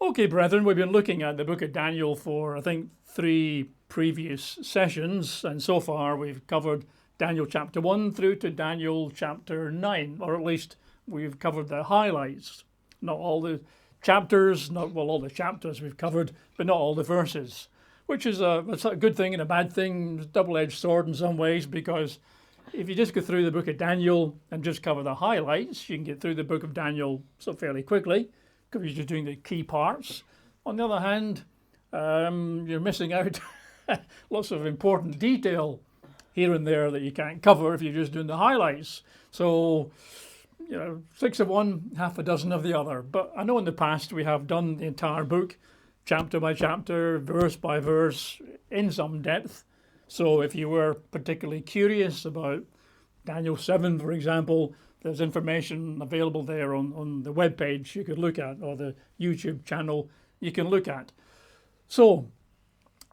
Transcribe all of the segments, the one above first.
Okay, brethren, we've been looking at the book of Daniel for, I think, 3 previous sessions, and so far we've covered Daniel chapter 1 through to Daniel chapter 9, or at least we've covered the highlights. Not all the chapters, all the chapters we've covered, but not all the verses, which is it's a good thing and a bad thing, a double-edged sword in some ways, because if you just go through the book of Daniel and just cover the highlights, you can get through the book of Daniel so fairly quickly, because you're just doing the key parts. On the other hand, you're missing out lots of important detail here and there that you can't cover if you're just doing the highlights. So, 6 of one, half a dozen of the other. But I know in the past we have done the entire book, chapter by chapter, verse by verse, in some depth. So if you were particularly curious about Daniel 7, for example, there's information available there on the webpage you could look at, or the YouTube channel you can look at. So,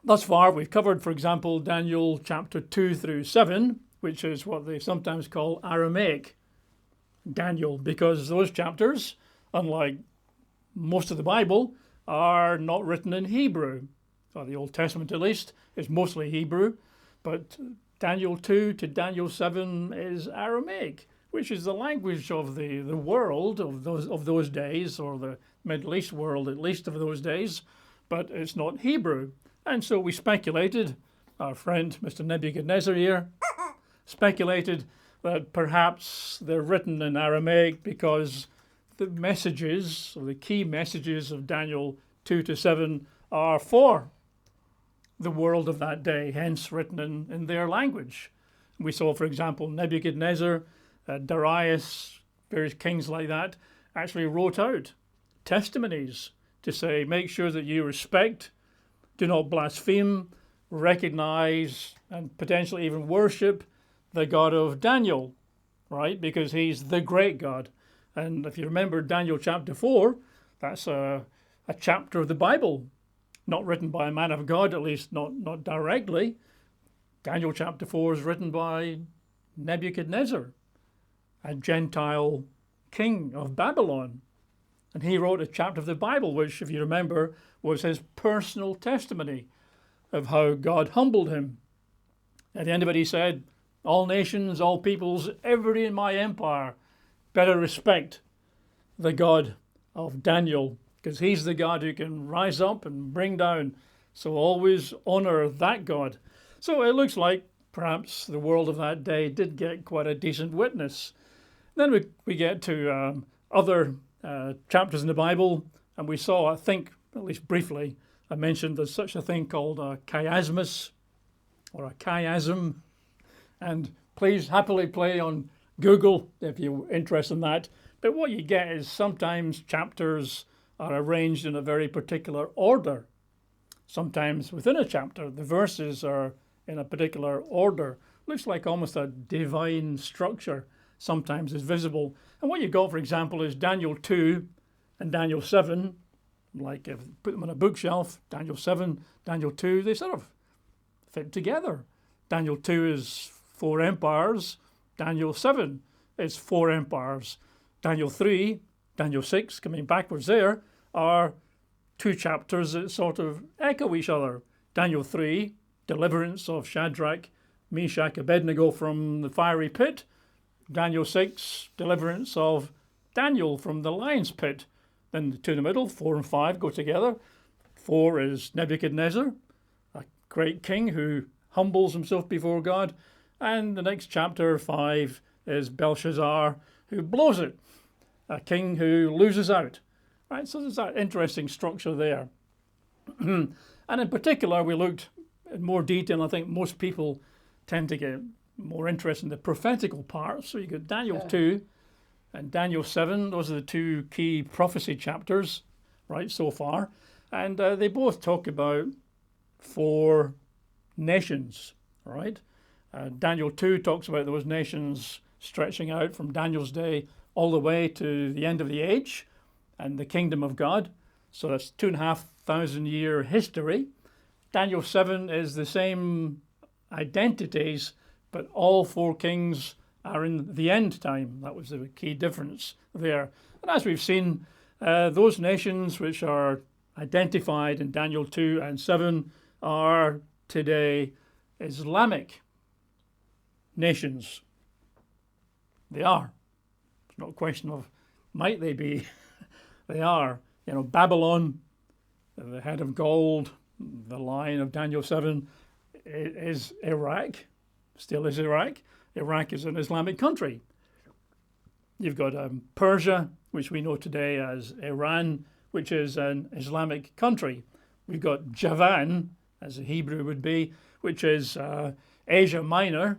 thus far we've covered, for example, Daniel chapter 2 through 7, which is what they sometimes call Aramaic Daniel, because those chapters, unlike most of the Bible, are not written in Hebrew. Or the Old Testament, at least, is mostly Hebrew, but Daniel 2 to Daniel 7 is Aramaic, which is the language of the world of those days, or the Middle East world at least of those days, but it's not Hebrew. And so we speculated, our friend Mr. Nebuchadnezzar here, speculated that perhaps they're written in Aramaic because the messages, or the key messages of Daniel 2 to 7 are for the world of that day, hence written in their language. We saw, for example, Nebuchadnezzar, Darius, various kings like that, actually wrote out testimonies to say, make sure that you respect, do not blaspheme, recognize, and potentially even worship the God of Daniel, right? Because he's the great God. And if you remember Daniel chapter 4, that's a chapter of the Bible, not written by a man of God, at least not directly. Daniel chapter 4 is written by Nebuchadnezzar, a Gentile king of Babylon. And he wrote a chapter of the Bible, which, if you remember, was his personal testimony of how God humbled him. At the end of it, he said, all nations, all peoples, everybody in my empire better respect the God of Daniel, because he's the God who can rise up and bring down. So always honor that God. So it looks like perhaps the world of that day did get quite a decent witness. Then we get to other chapters in the Bible, and we saw, I think, at least briefly, I mentioned there's such a thing called a chiasmus, or a chiasm, and please happily play on Google if you're interested in that. But what you get is sometimes chapters are arranged in a very particular order. Sometimes within a chapter, the verses are in a particular order. Looks like almost a divine structure sometimes is visible. And what you got, for example, is Daniel 2 and Daniel 7, like if you put them on a bookshelf, Daniel 7, Daniel 2, they sort of fit together. Daniel 2 is 4 empires, Daniel 7 is 4 empires. Daniel 3, Daniel 6, coming backwards there, are 2 chapters that sort of echo each other. Daniel 3, deliverance of Shadrach, Meshach, Abednego from the fiery pit. Daniel 6, deliverance of Daniel from the lion's pit. Then the 2 in the middle, 4 and 5 go together. 4 is Nebuchadnezzar, a great king who humbles himself before God. And the next chapter, 5, is Belshazzar, who blows it, a king who loses out. Right, so there's that interesting structure there. And in particular, we looked in more detail. I think most people tend to get more interested in the prophetical part. So you got Daniel 2 and Daniel 7. Those are the 2 key prophecy chapters, right, so far. And they both talk about 4 nations, right? Daniel 2 talks about those nations stretching out from Daniel's day all the way to the end of the age and the kingdom of God. So that's 2,500 year history. Daniel 7 is the same identities, but all 4 kings are in the end time. That was the key difference there. And as we've seen, those nations which are identified in Daniel 2 and 7 are today Islamic nations. They are. It's not a question of might they be. They are. Babylon, the head of gold, the lion of Daniel 7, is Iraq, still is Iraq. Iraq is an Islamic country. You've got Persia, which we know today as Iran, which is an Islamic country. We've got Javan, as the Hebrew would be, which is Asia Minor.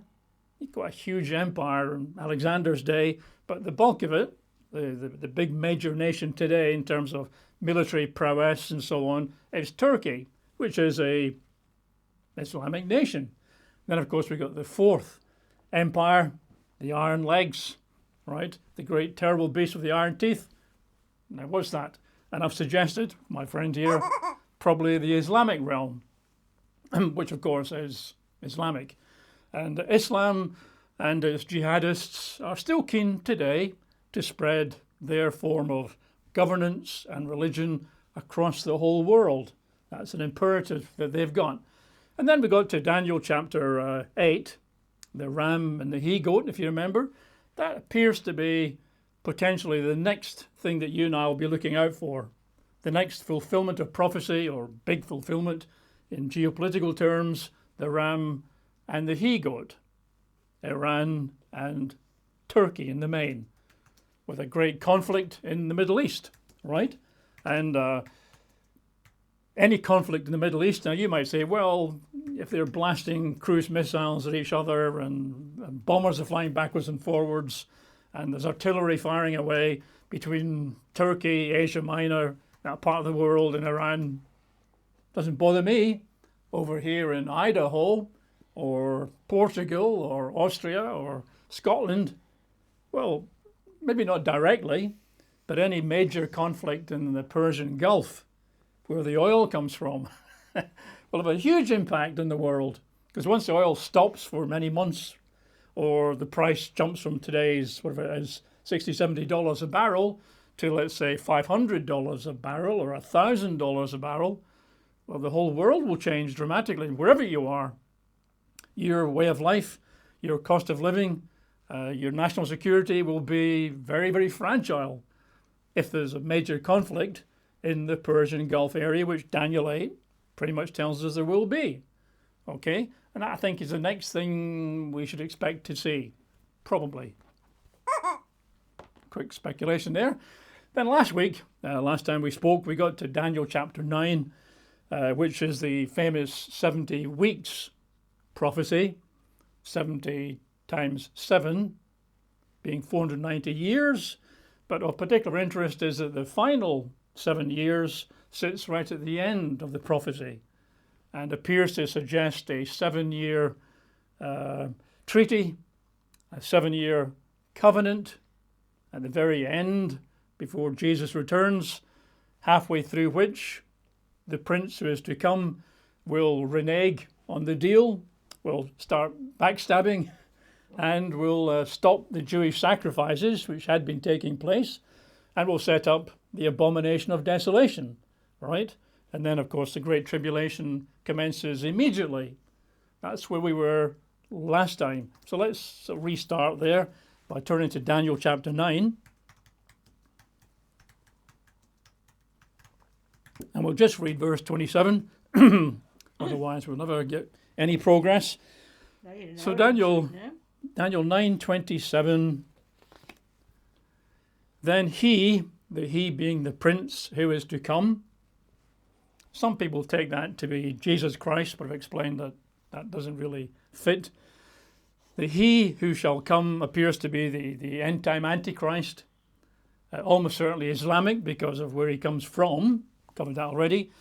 You've got a huge empire in Alexander's day, but the bulk of it, the big major nation today in terms of military prowess and so on, is Turkey, which is a Islamic nation. Then, of course, we've got the fourth empire, the Iron Legs, right? The great terrible beast with the iron teeth. Now, what's that? And I've suggested, my friend here, probably the Islamic realm, which, of course, is Islamic. And Islam and its jihadists are still keen today to spread their form of governance and religion across the whole world. That's an imperative that they've got. And then we got to Daniel chapter 8, the ram and the he-goat, if you remember. That appears to be potentially the next thing that you and I will be looking out for. The next fulfillment of prophecy, or big fulfillment in geopolitical terms, the ram and the he-goat, Iran and Turkey in the main, with a great conflict in the Middle East, right? And any conflict in the Middle East, now you might say, well, if they're blasting cruise missiles at each other and bombers are flying backwards and forwards and there's artillery firing away between Turkey, Asia Minor, that part of the world, and Iran, doesn't bother me. Over here in Idaho or Portugal or Austria or Scotland, well, maybe not directly, but any major conflict in the Persian Gulf, where the oil comes from, will have a huge impact on the world. Because once the oil stops for many months, or the price jumps from today's, whatever it is, $60, $70 a barrel to, let's say, $500 a barrel or $1,000 a barrel, well, the whole world will change dramatically. Wherever you are, your way of life, your cost of living, your national security will be very, very fragile if there's a major conflict in the Persian Gulf area, which Daniel 8 pretty much tells us there will be. Okay? And that, I think, is the next thing we should expect to see, probably. Quick speculation there. Then last week, last time we spoke, we got to Daniel chapter 9, which is the famous 70 weeks prophecy, 70 times 7 being 490 years. But of particular interest is that the final 7 years sits right at the end of the prophecy and appears to suggest a 7-year treaty, a 7-year covenant at the very end before Jesus returns, halfway through which the prince who is to come will renege on the deal, will start backstabbing, and will stop the Jewish sacrifices which had been taking place, and will set up the Abomination of Desolation, right? And then, of course, the Great Tribulation commences immediately. That's where we were last time. So let's restart there by turning to Daniel chapter 9. And we'll just read verse 27. Otherwise, we'll never get any progress. So Daniel 9:27. Then he, the he being the prince who is to come. Some people take that to be Jesus Christ, but I've explained that that doesn't really fit. The he who shall come appears to be the end-time Antichrist, almost certainly Islamic because of where he comes from, covered that already.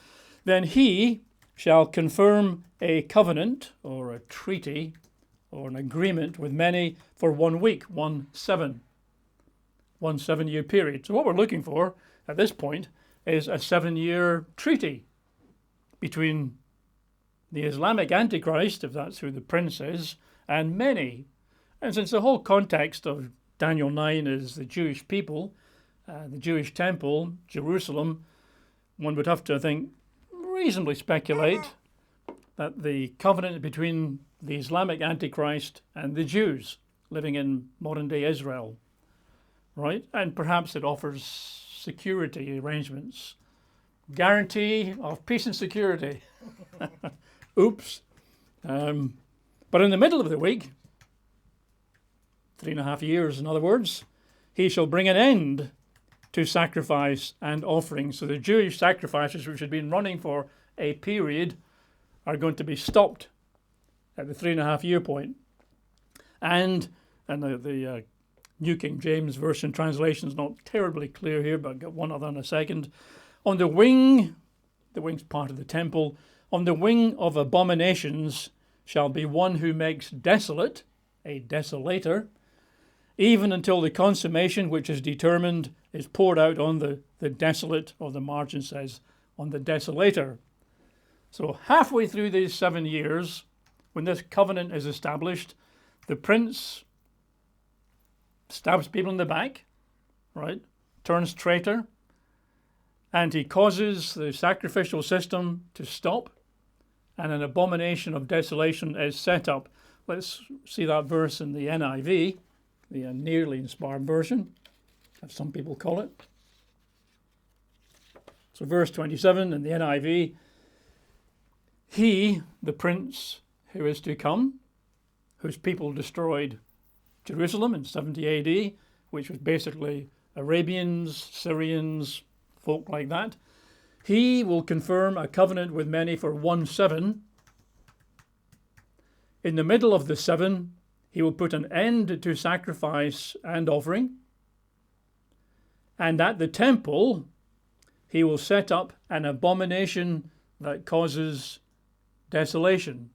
Then he shall confirm a covenant or a treaty or an agreement with many for 1 week, 1/7, 7-year period. So what we're looking for at this point is a 7-year treaty between the Islamic Antichrist, if that's who the prince is, and many. And since the whole context of Daniel 9 is the Jewish people, the Jewish temple, Jerusalem, one would have to, I think, reasonably speculate that the covenant between the Islamic Antichrist and the Jews living in modern-day Israel, right? And perhaps it offers security arrangements, guarantee of peace and security. Oops. But in the middle of the week, 3.5 years, in other words, he shall bring an end to sacrifice and offering. So the Jewish sacrifices, which had been running for a period, are going to be stopped at the 3.5 year point. And the New King James Version translation is not terribly clear here, but I'll get one other in a second. On the wing's part of the temple, on the wing of abominations shall be one who makes desolate, a desolator, even until the consummation which is determined is poured out on the desolate, or the margin says, on the desolator. So halfway through these 7 years, when this covenant is established, the prince stabs people in the back, right? Turns traitor, and he causes the sacrificial system to stop, and an abomination of desolation is set up. Let's see that verse in the NIV, the nearly inspired version, as some people call it. So verse 27 in the NIV, he, the prince who is to come, whose people destroyed Jerusalem in 70 AD, which was basically Arabians, Syrians, folk like that, he will confirm a covenant with many for 1 7. In the middle of the 7, he will put an end to sacrifice and offering. And at the temple, he will set up an abomination that causes desolation.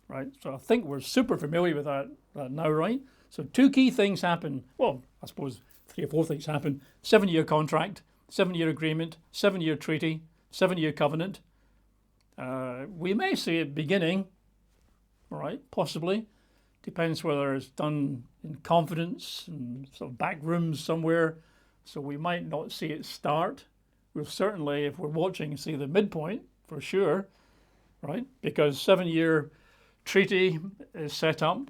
Right? So I think we're super familiar with that now, right? So 2 key things happen. Well, I suppose 3 or 4 things happen. 7-year contract, 7-year agreement, 7-year treaty, 7-year covenant. We may see it beginning, right? Possibly. Depends whether it's done in confidence and sort of back rooms somewhere. So we might not see it start. We'll certainly, if we're watching, see the midpoint for sure, right? Because 7-year treaty is set up,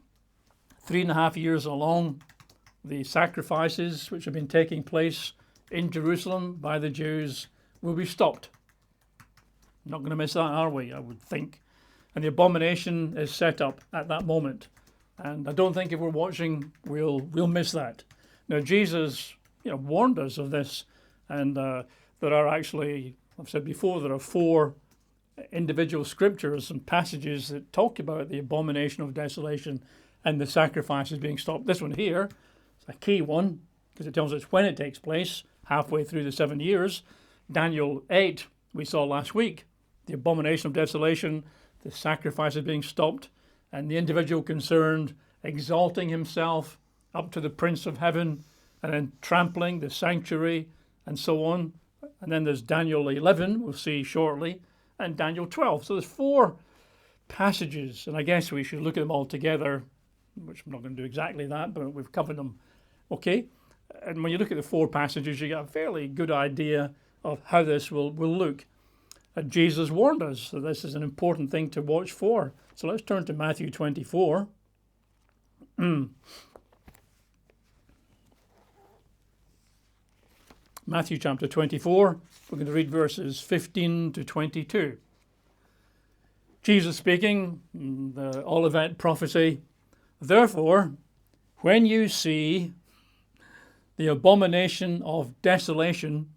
3.5 years along. The sacrifices which have been taking place in Jerusalem by the Jews will be stopped. Not going to miss that, are we? I would think. And the abomination is set up at that moment. And I don't think if we're watching, we'll miss that. Now, Jesus, warned us of this, and there are actually, I've said before, there are 4 individual scriptures and passages that talk about the abomination of desolation and the sacrifices being stopped. This one here is a key one because it tells us when it takes place, halfway through the 7 years. Daniel 8, we saw last week, the abomination of desolation, the sacrifices being stopped, and the individual concerned exalting himself up to the Prince of Heaven and then trampling the sanctuary and so on. And then there's Daniel 11, we'll see shortly, and Daniel 12. So there's 4 passages, and I guess we should look at them all together, which I'm not going to do exactly that, but we've covered them. Okay? And when you look at the 4 passages, you get a fairly good idea of how this will look. And Jesus warned us that this is an important thing to watch for. So let's turn to Matthew 24. Matthew chapter 24, we're going to read verses 15 to 22. Jesus speaking, the Olivet prophecy, therefore, when you see the abomination of desolation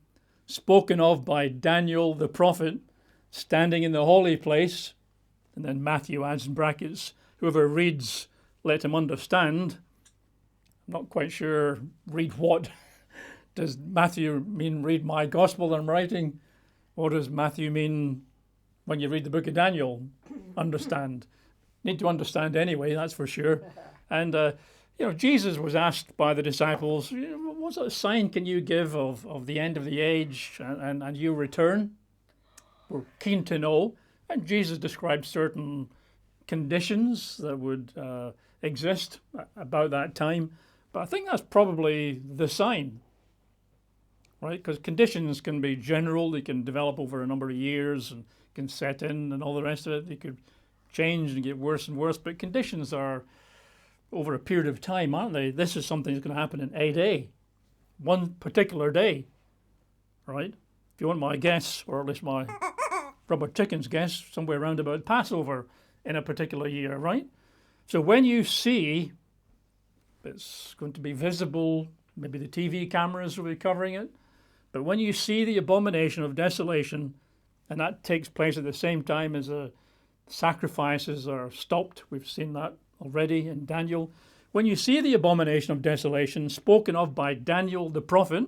spoken of by Daniel the prophet standing in the holy place, and then Matthew adds in brackets, whoever reads, let him understand. I'm not quite sure, read what? Does Matthew mean read my gospel that I'm writing? Or does Matthew mean when you read the book of Daniel, understand? Need to understand anyway, that's for sure. And, Jesus was asked by the disciples, what sort of sign can you give of the end of the age and your return? We're keen to know. And Jesus described certain conditions that would exist about that time. But I think that's probably the sign. right? Because conditions can be general, they can develop over a number of years and can set in and all the rest of it. They could change and get worse and worse, but conditions are over a period of time, aren't they? This is something that's going to happen in a day, one particular day, right? If you want my guess, or at least my rubber chicken's guess, somewhere around about Passover in a particular year, right? So when you see it's going to be visible, maybe the TV cameras will be covering it, but when you see the abomination of desolation, and that takes place at the same time as the sacrifices are stopped, we've seen that already in Daniel. When you see the abomination of desolation spoken of by Daniel the prophet,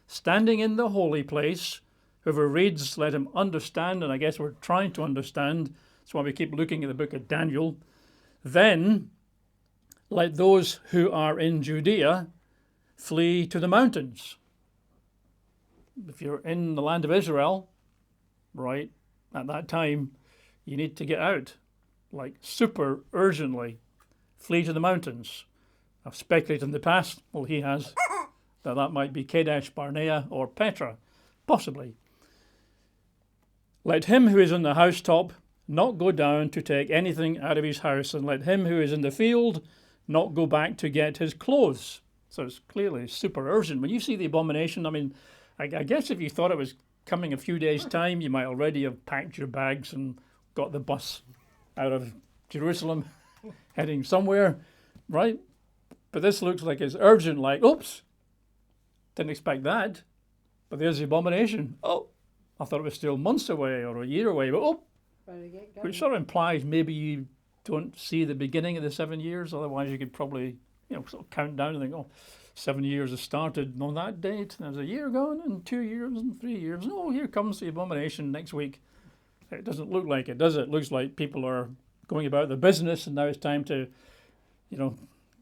standing in the holy place, whoever reads, let him understand, and I guess we're trying to understand, that's why we keep looking at the book of Daniel, then let those who are in Judea flee to the mountains. If you're in the land of Israel, right, at that time, you need to get out, like super urgently. Flee to the mountains. I've speculated in the past, well, he has, that might be Kadesh Barnea or Petra, possibly. Let him who is on the housetop not go down to take anything out of his house, and let him who is in the field not go back to get his clothes. So it's clearly super urgent. When you see the abomination, I mean, I guess if you thought it was coming a few days' time, you might already have packed your bags and got the bus out of Jerusalem, heading somewhere, right? But this looks like it's urgent, like, oops, didn't expect that. But there's the abomination. Oh, I thought it was still months away or a year away, but oh, which sort of implies maybe you don't see the beginning of the 7 years. Otherwise, you could probably, sort of count down and think, oh, 7 years have started on that date. There's a year gone, and 2 years, and 3 years. Oh, here comes the abomination next week. It doesn't look like it, does it? It looks like people are going about their business, and now it's time to,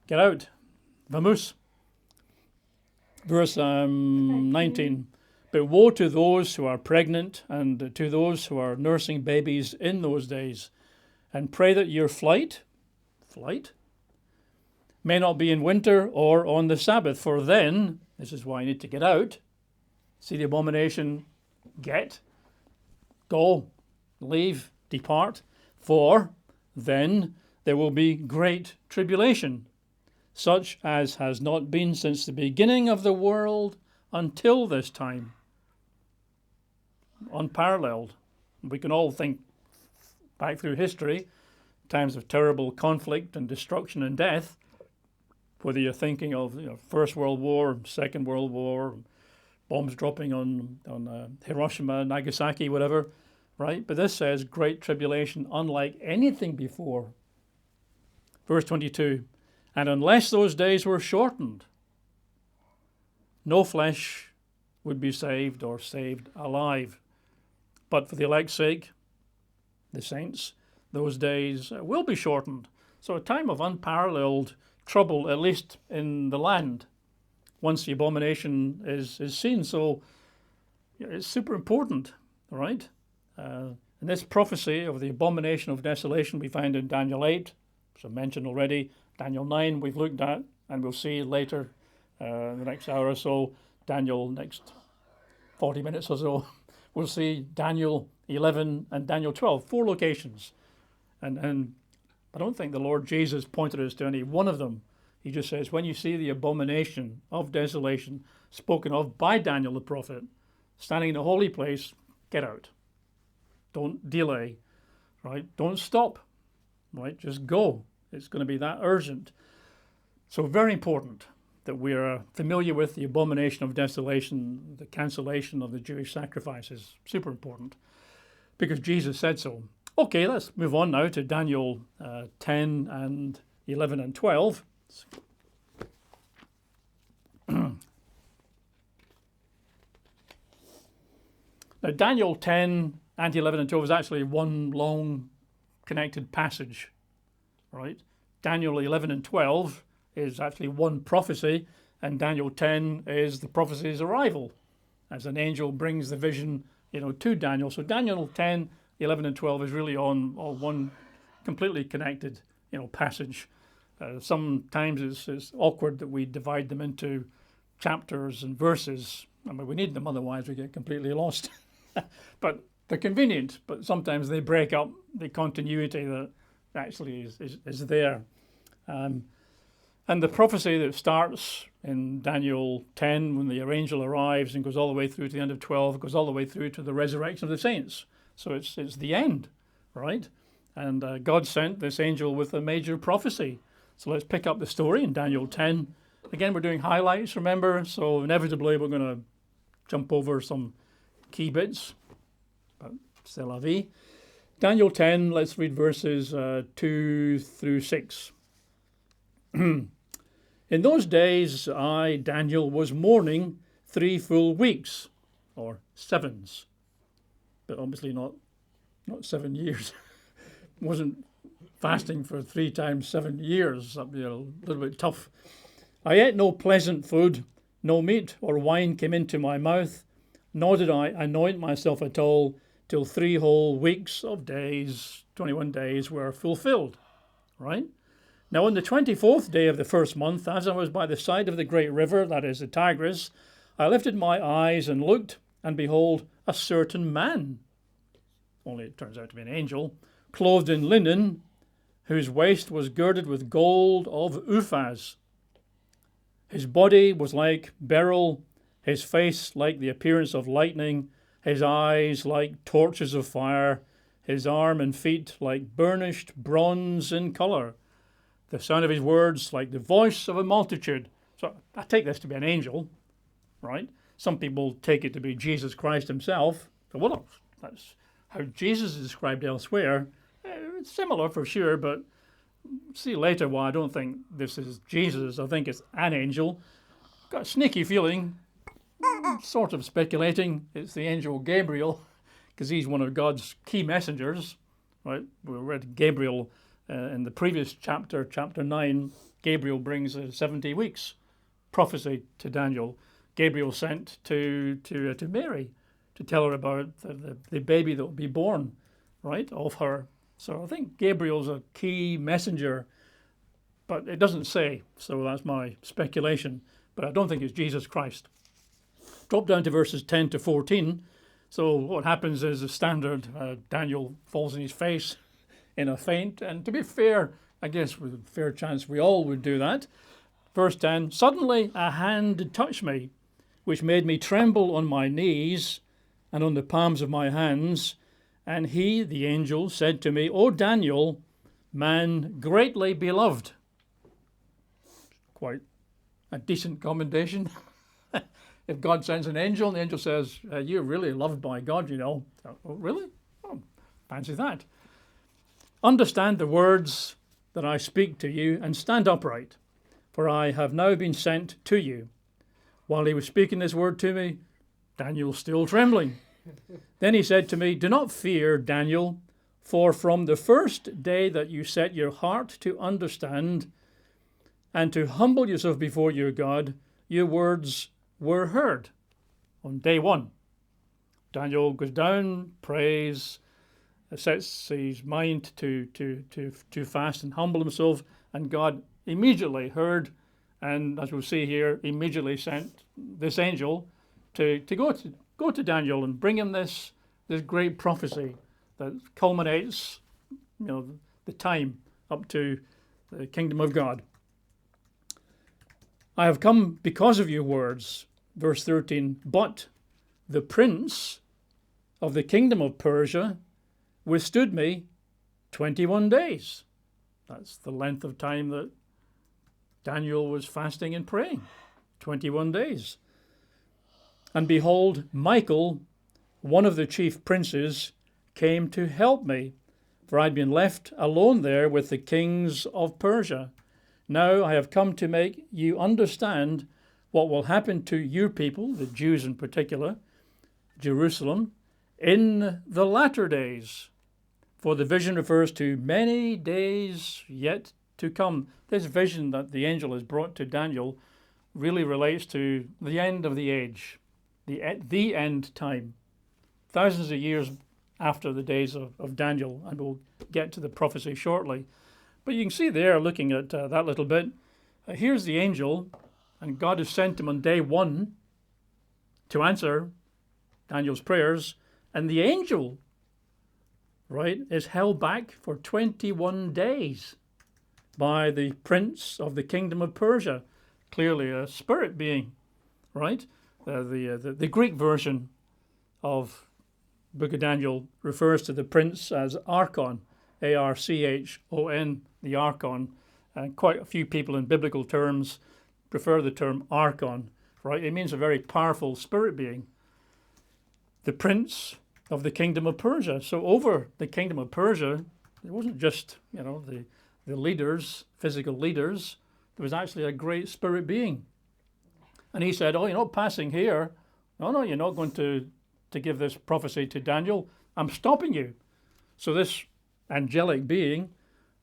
get out. Vamoose. Verse 19. But woe to those who are pregnant and to those who are nursing babies in those days, and pray that your flight, may not be in winter or on the Sabbath, for then, this is why you need to get out, see the abomination, go, leave, depart, for then there will be great tribulation, such as has not been since the beginning of the world until this time. Unparalleled. We can all think back through history, times of terrible conflict and destruction and death, whether you're thinking of First World War, Second World War, bombs dropping on Hiroshima, Nagasaki, whatever, right? But this says great tribulation unlike anything before. Verse 22, and unless those days were shortened, no flesh would be saved or saved alive. But for the elect's sake, the saints, those days will be shortened. So a time of unparalleled trouble, at least in the land, once the abomination is seen. So it's super important, all right? And this prophecy of the abomination of desolation we find in Daniel 8, as I mentioned already, Daniel 9 we've looked at, and we'll see later in the next hour or so, Daniel next 40 minutes or so, we'll see Daniel 11 and Daniel 12, 4 locations. And I don't think the Lord Jesus pointed us to any one of them. He just says, when you see the abomination of desolation spoken of by Daniel the prophet, standing in a holy place, get out. Don't delay, right? Don't stop, right? Just go. It's going to be that urgent. So very important that we are familiar with the abomination of desolation, the cancellation of the Jewish sacrifices. Super important, because Jesus said so. Okay, let's move on now to Daniel 10 and 11 and 12. Now, Daniel 10 and 11 and 12 is actually one long connected passage, right? Daniel 11 and 12 is actually one prophecy, and Daniel 10 is the prophecy's arrival, as an angel brings the vision, to Daniel. So Daniel 10, 11 and 12 is really on one completely connected, passage. Sometimes it's awkward that we divide them into chapters and verses. I mean, we need them, otherwise we get completely lost. But they're convenient, but sometimes they break up the continuity that actually is there. And the prophecy that starts in Daniel 10, when the angel arrives and goes all the way through to the end of 12, goes all the way through to the resurrection of the saints. So it's the end, right? And God sent this angel with a major prophecy. So let's pick up the story in Daniel 10. Again, we're doing highlights, remember? So inevitably we're going to jump over some key bits. But c'est la vie. Daniel 10, let's read verses 2 through 6. In those days, I, Daniel, was mourning 3 full weeks, or sevens, but obviously not 7 years. Wasn't fasting for 3 times 7 years. That'd be a little bit tough. I ate no pleasant food, no meat or wine came into my mouth, nor did I anoint myself at all, till 3 whole weeks of days, 21 days, were fulfilled. Right? Now on the 24th day of the first month, as I was by the side of the great river, that is the Tigris, I lifted my eyes and looked, and behold, a certain man, only it turns out to be an angel, clothed in linen, whose waist was girded with gold of Uphaz. His body was like beryl, his face like the appearance of lightning, his eyes like torches of fire, his arm and feet like burnished bronze in colour, the sound of his words like the voice of a multitude. So I take this to be an angel, right? Some people take it to be Jesus Christ himself. But well, that's how Jesus is described elsewhere. It's similar for sure, but see later why I don't think this is Jesus. I think it's an angel. Got a sneaky feeling, sort of speculating, it's the angel Gabriel, because he's one of God's key messengers, right? We read Gabriel in the previous chapter, chapter 9. Gabriel brings 70 weeks prophecy to Daniel. Gabriel sent to Mary to tell her about the baby that will be born, right, of her. So I think Gabriel's a key messenger, but it doesn't say, so that's my speculation. But I don't think it's Jesus Christ. Drop down to verses 10 to 14. So what happens is the standard, Daniel falls on his face in a faint, and to be fair, I guess with a fair chance we all would do that. Verse 10, suddenly a hand touched me, which made me tremble on my knees and on the palms of my hands. And he, the angel, said to me, O Daniel, man greatly beloved. Quite a decent commendation. If God sends an angel, and the angel says, you're really loved by God, you know. Oh, really? Oh, fancy that. Understand the words that I speak to you and stand upright, for I have now been sent to you. While he was speaking this word to me, Daniel still trembling. Then he said to me, do not fear, Daniel, for from the first day that you set your heart to understand and to humble yourself before your God, your words were heard. On day 1, Daniel goes down, prays, sets his mind to fast and humble himself, and God immediately heard, and as we'll see here, immediately sent this angel to go to Daniel and bring him this great prophecy that culminates, the time up to the kingdom of God. I have come because of your words, verse 13, but the prince of the kingdom of Persia withstood me 21 days. That's the length of time that Daniel was fasting and praying, 21 days. And behold, Michael, one of the chief princes, came to help me, for I'd been left alone there with the kings of Persia. Now I have come to make you understand what will happen to your people, the Jews in particular, Jerusalem, in the latter days. For the vision refers to many days yet to come. This vision that the angel has brought to Daniel really relates to the end of the age, the end time, thousands of years after the days of Daniel, and we'll get to the prophecy shortly. But you can see there, looking at that little bit, here's the angel, and God has sent him on day 1 to answer Daniel's prayers, and the angel, right, is held back for 21 days by the prince of the kingdom of Persia, clearly a spirit being, right? The Greek version of Book of Daniel refers to the prince as Archon, Archon, the Archon, and quite a few people in biblical terms prefer the term Archon, right? It means a very powerful spirit being. The prince of the kingdom of Persia. So over the kingdom of Persia, it wasn't just, the leaders, physical leaders. There was actually a great spirit being. And he said, oh, you're not passing here. No, you're not going to give this prophecy to Daniel. I'm stopping you. So this angelic being,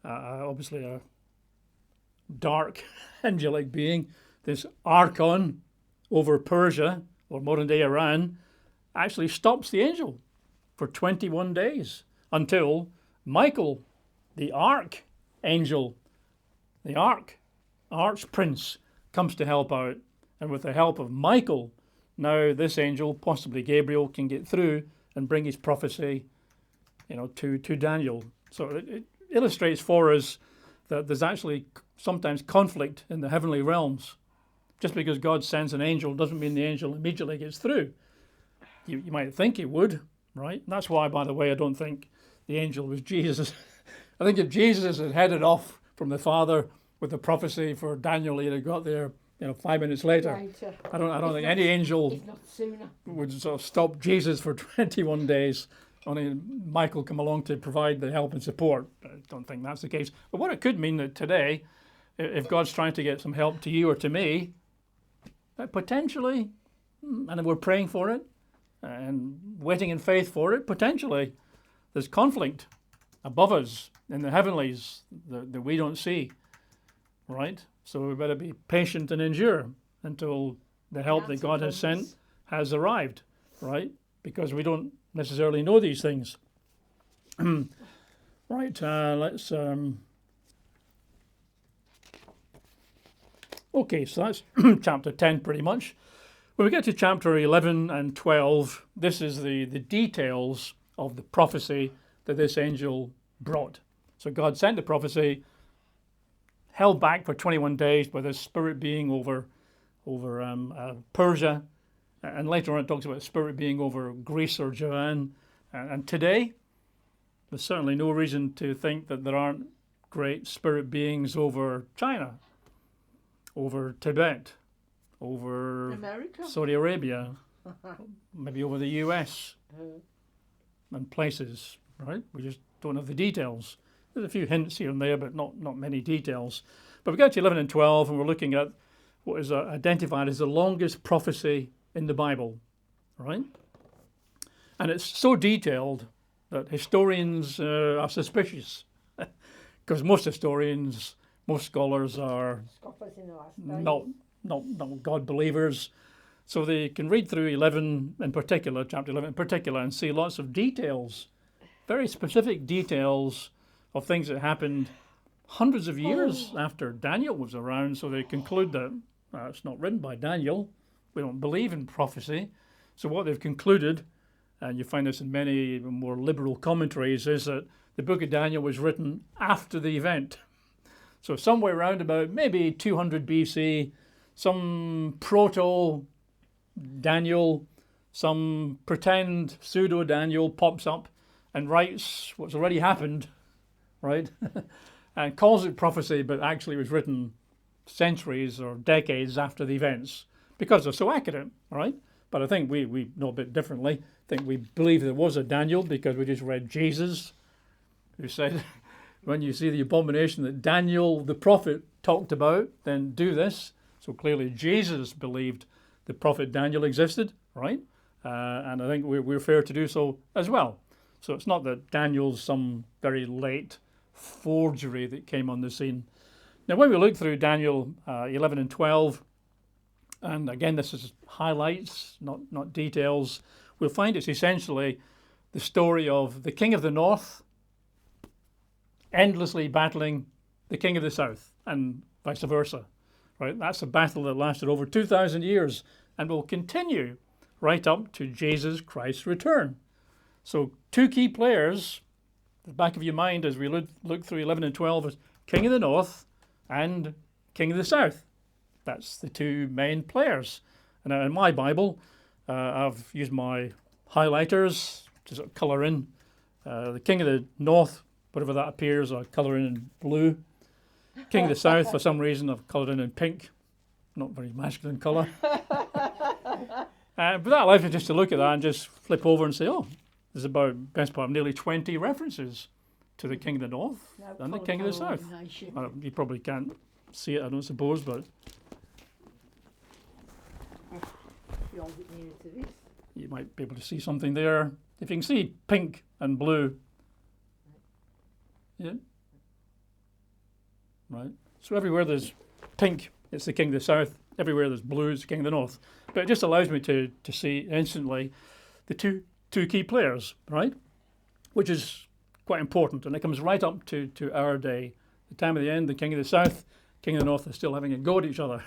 obviously a dark angelic being, this Archon over Persia, or modern-day Iran, actually stops the angel for 21 days until Michael, the archangel, the archprince, comes to help out. And with the help of Michael, now this angel, possibly Gabriel, can get through and bring his prophecy, to Daniel. So it illustrates for us that there's actually sometimes conflict in the heavenly realms. Just because God sends an angel doesn't mean the angel immediately gets through. You might think he would, right? And that's why, by the way, I don't think the angel was Jesus. I think if Jesus had headed off from the Father with the prophecy for Daniel, he'd have got there, 5 minutes later. Right. I don't think any angel would sort of stop Jesus for 21 days. Only Michael come along to provide the help and support. I don't think that's the case. But what it could mean that today, if God's trying to get some help to you or to me, that potentially, and we're praying for it, and waiting in faith for it, potentially there's conflict above us in the heavenlies that we don't see, right? So we better be patient and endure until the help that God has sent has arrived, right? Because we don't necessarily know these things. Right, let's... Okay, so that's chapter 10 pretty much. When we get to chapter 11 and 12, this is the details of the prophecy that this angel brought. So God sent the prophecy, held back for 21 days by this spirit being over Persia, and later on it talks about spirit being over Greece or Japan. And today, there's certainly no reason to think that there aren't great spirit beings over China, over Tibet, over America, Saudi Arabia, maybe over the US and places, right? We just don't have the details. There's a few hints here and there, but not many details. But we go to 11 and 12, and we're looking at what is identified as the longest prophecy in the Bible, right? And it's so detailed that historians are suspicious, because most historians, most scholars are not God believers. So they can read through 11 in particular, chapter 11 in particular, and see lots of details, very specific details of things that happened hundreds of years after Daniel was around. So they conclude that it's not written by Daniel. We don't believe in prophecy. So what they've concluded, and you find this in many more liberal commentaries, is that the book of Daniel was written after the event. So somewhere around about maybe 200 BC, some proto-Daniel, some pretend pseudo-Daniel pops up and writes what's already happened, right? And calls it prophecy, but actually was written centuries or decades after the events because they're so accurate, right? But I think we know a bit differently. I think we believe there was a Daniel because we just read Jesus, who said, when you see the abomination that Daniel the prophet talked about, then do this. So clearly Jesus believed the prophet Daniel existed, right? And I think we're fair to do so as well. So it's not that Daniel's some very late forgery that came on the scene. Now, when we look through Daniel 11 and 12, and again, this is highlights, not details, we'll find it's essentially the story of the king of the north endlessly battling the king of the south, and vice versa. Right? That's a battle that lasted over 2,000 years and will continue right up to Jesus Christ's return. So two key players, the back of your mind as we look through 11 and 12, is King of the North and King of the South. That's the two main players. And in my Bible, I've used my highlighters to sort of colour in the King of the North, whatever that appears, I colour in blue. King of the South, for some reason, I've coloured in pink. Not very masculine colour. But that allows me just to look at that and just flip over and say, oh, there's about, best part of nearly 20 references to the King of the North and the King of the South. You probably can't see it, I don't suppose, but you might be able to see something there. If you can see pink and blue. Yeah. Right. So everywhere there's pink, it's the King of the South. Everywhere there's blue, it's the King of the North. But it just allows me to see instantly the two key players, right? Which is quite important. And it comes right up to our day. The time of the end, the King of the South, King of the North are still having a go at each other,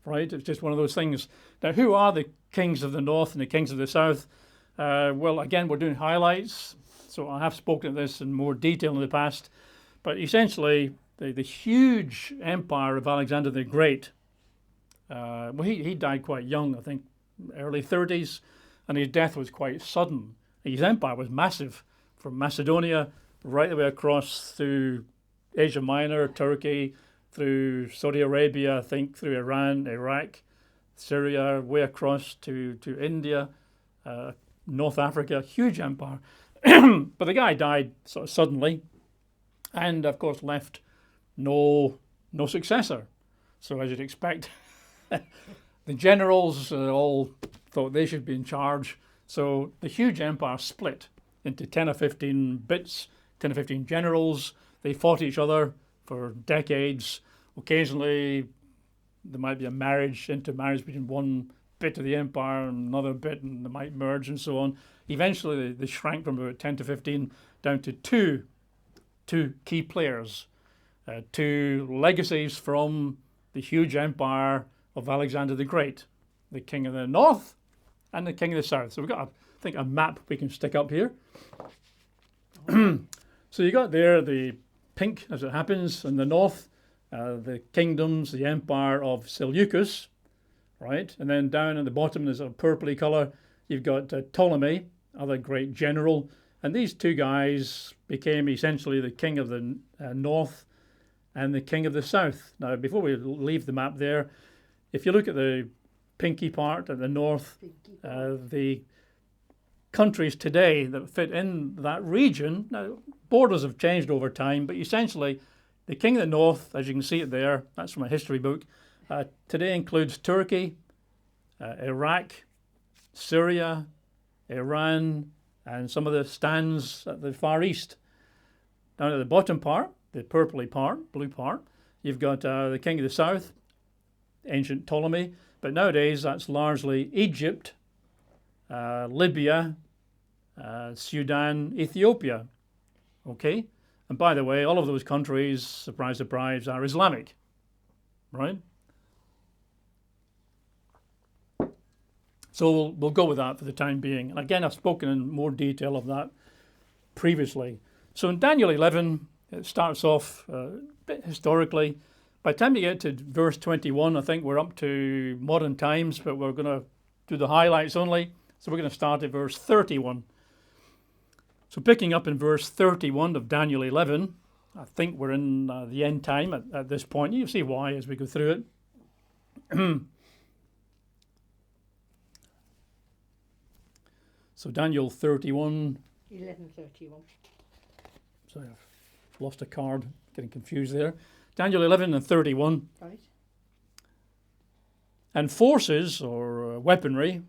right? It's just one of those things. Now, who are the kings of the North and the kings of the South? Well, again, we're doing highlights. So I have spoken of this in more detail in the past. But essentially, the huge empire of Alexander the Great, well, he died quite young, I think, early 30s, and his death was quite sudden. His empire was massive, from Macedonia right the way across through Asia Minor, Turkey, through Saudi Arabia, I think, through Iran, Iraq, Syria, way across to India, North Africa, huge empire. But the guy died sort of suddenly, and of course left no successor. So as you'd expect, the generals all thought they should be in charge. So the huge empire split into 10 or 15 bits, 10 or 15 generals. They fought each other for decades. Occasionally there might be intermarriage between one bit of the empire and another bit, and they might merge and so on. Eventually they shrank from about 10 to 15 down to two key players, two legacies from the huge empire of Alexander the Great, the King of the North and the King of the South. So we've got, I think, a map we can stick up here. So you got there the pink, as it happens, in the north, the kingdoms, the empire of Seleucus, right? And then down at the bottom, there's a purpley colour. You've got Ptolemy, other great general. And these two guys became essentially the king of the north and the king of the south. Now, before we leave the map there, if you look at the pinky part at the north, the countries today that fit in that region, now borders have changed over time, but essentially the king of the north, as you can see it there, that's from a history book, today includes Turkey, Iraq, Syria, Iran, and some of the stands at the Far East. Down at the bottom part, the purpley part, blue part, you've got the king of the south, ancient Ptolemy, but nowadays that's largely Egypt, Libya, Sudan, Ethiopia. Okay? And by the way, all of those countries, surprise, surprise, are Islamic, right? So we'll go with that for the time being. And again, I've spoken in more detail of that previously. So in Daniel 11, it starts off a bit historically. By the time you get to verse 21, I think we're up to modern times, but we're going to do the highlights only. So we're going to start at verse 31. So picking up in verse 31 of Daniel 11, I think we're in the end time at this point. You'll see why as we go through it. So Daniel 31. 11:31. Sorry, I've lost a card, getting confused there. Daniel 11 and 31. Right. And forces, or weaponry,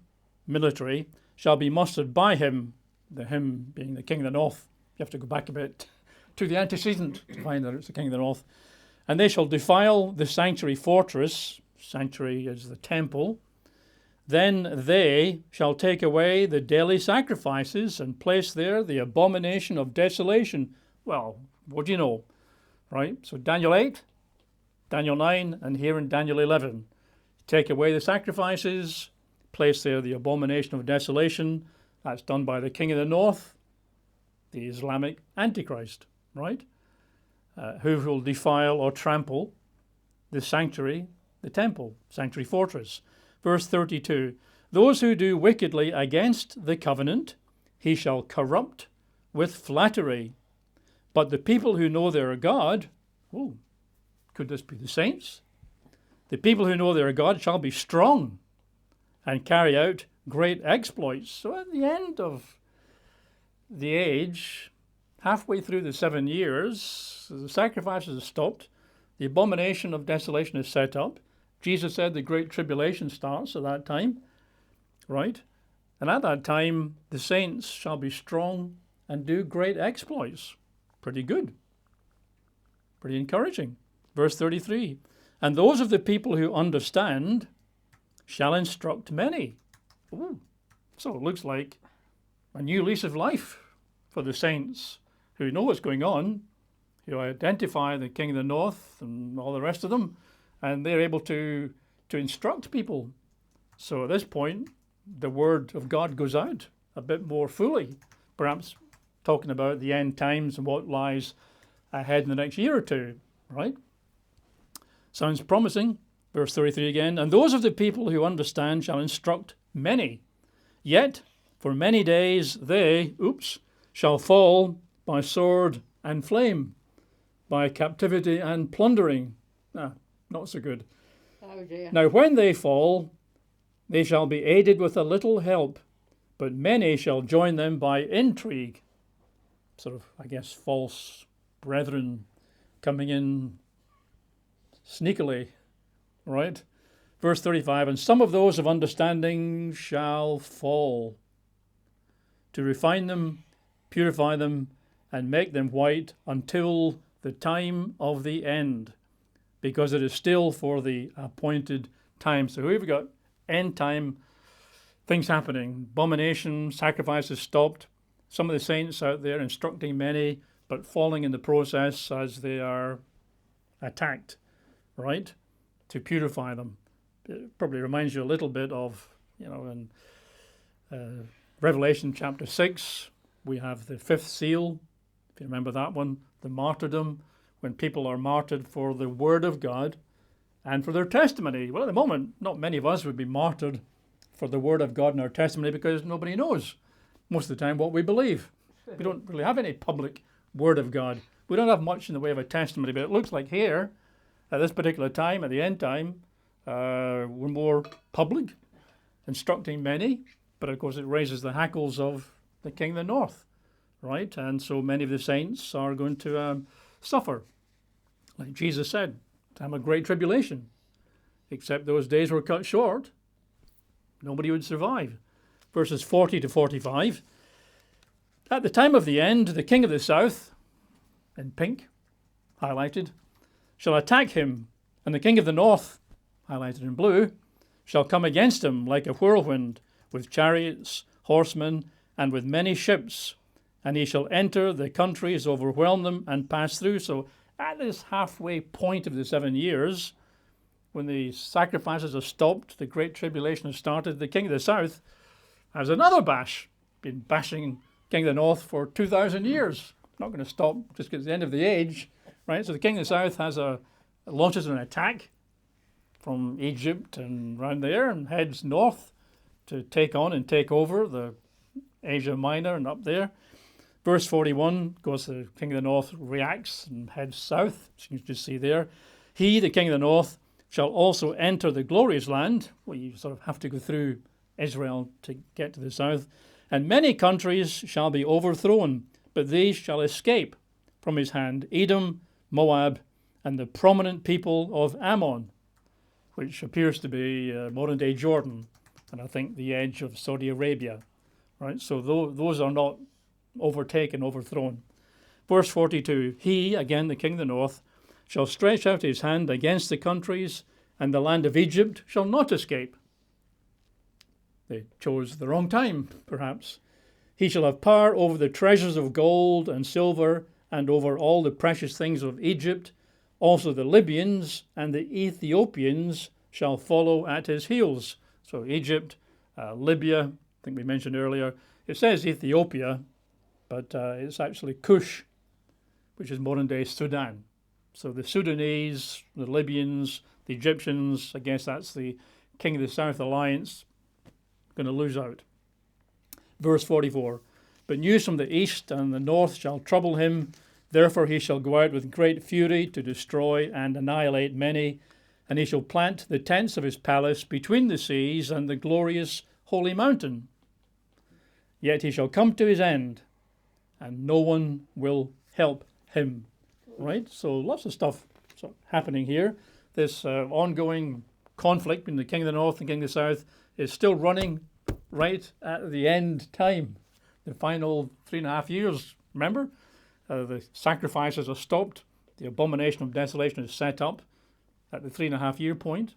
military, shall be mustered by him, the him being the king of the north. You have to go back a bit to the antecedent to find that it's the king of the north. And they shall defile the sanctuary fortress, sanctuary is the temple. Then they shall take away the daily sacrifices and place there the abomination of desolation. Well, what do you know, right? So Daniel 8, Daniel 9, and here in Daniel 11. Take away the sacrifices, place there the Abomination of Desolation. That's done by the king of the north, the Islamic Antichrist, right? Who will defile or trample the sanctuary, the temple, sanctuary fortress. Verse 32, those who do wickedly against the covenant, he shall corrupt with flattery. But the people who know their God, oh, could this be the saints? The people who know their God shall be strong and carry out great exploits. So at the end of the age, halfway through the 7 years, the sacrifices are stopped. The abomination of desolation is set up. Jesus said the great tribulation starts at that time, right? And at that time, the saints shall be strong and do great exploits. Pretty good. Pretty encouraging. Verse 33, and those of the people who understand shall instruct many. Ooh. So it looks like a new lease of life for the saints who know what's going on, who identify the king of the north and all the rest of them, and they're able to instruct people. So at this point, the word of God goes out a bit more fully, perhaps talking about the end times and what lies ahead in the next year or two, right? Sounds promising. Verse 33 again, and those of the people who understand shall instruct many. Yet for many days they, shall fall by sword and flame, by captivity and plundering. Not so good. Oh dear. Now when they fall, they shall be aided with a little help, but many shall join them by intrigue. Sort of, I guess, false brethren coming in sneakily, right? Verse 35, and some of those of understanding shall fall, to refine them, purify them, and make them white until the time of the end, because it is still for the appointed time. So we've got end time things happening. Abomination, sacrifices stopped. Some of the saints out there instructing many, but falling in the process as they are attacked, right? To purify them. It probably reminds you a little bit of, in Revelation chapter 6, we have the fifth seal, if you remember that one, the martyrdom, when people are martyred for the word of God and for their testimony. Well, at the moment, not many of us would be martyred for the word of God and our testimony because nobody knows most of the time what we believe. We don't really have any public word of God. We don't have much in the way of a testimony, but it looks like here, at this particular time, at the end time, we're more public, instructing many, but of course it raises the hackles of the king of the north, right? And so many of the saints are going to suffer. Like Jesus said, time of great tribulation, except those days were cut short, nobody would survive. Verses 40 to 45, at the time of the end, the king of the south, in pink, highlighted, shall attack him, and the king of the north, highlighted in blue, shall come against him like a whirlwind, with chariots, horsemen, and with many ships, and he shall enter the countries, overwhelm them, and pass through. So at this halfway point of the 7 years, when the sacrifices are stopped, the great tribulation has started, the king of the south has another bash, been bashing king of the north for 2,000 years. Not going to stop just because it's the end of the age, right? So the king of the south launches an attack from Egypt and around there and heads north to take on and take over the Asia Minor and up there. Verse 41 goes, the king of the north reacts and heads south, as you can just see there. He, the king of the north, shall also enter the glorious land. Well, you sort of have to go through Israel to get to the south. And many countries shall be overthrown, but these shall escape from his hand: Edom, Moab, and the prominent people of Ammon, which appears to be modern-day Jordan, and I think the edge of Saudi Arabia. Right? So those are not overtaken, overthrown. Verse 42, he, again the king of the north, shall stretch out his hand against the countries, and the land of Egypt shall not escape. They chose the wrong time, perhaps. He shall have power over the treasures of gold and silver, and over all the precious things of Egypt. Also the Libyans and the Ethiopians shall follow at his heels. So Egypt Libya, I think we mentioned earlier. It says Ethiopia, but it's actually Cush, which is modern-day Sudan. So the Sudanese, the Libyans, the Egyptians, I guess that's the King of the South alliance, going to lose out. Verse 44, but news from the east and the north shall trouble him. Therefore he shall go out with great fury to destroy and annihilate many, and he shall plant the tents of his palace between the seas and the glorious holy mountain. Yet he shall come to his end, and no one will help him. Right? So lots of stuff happening here. This ongoing conflict between the King of the North and King of the South is still running right at the end time. The final 3.5 years, remember? The sacrifices are stopped. The Abomination of Desolation is set up at the 3.5 year point,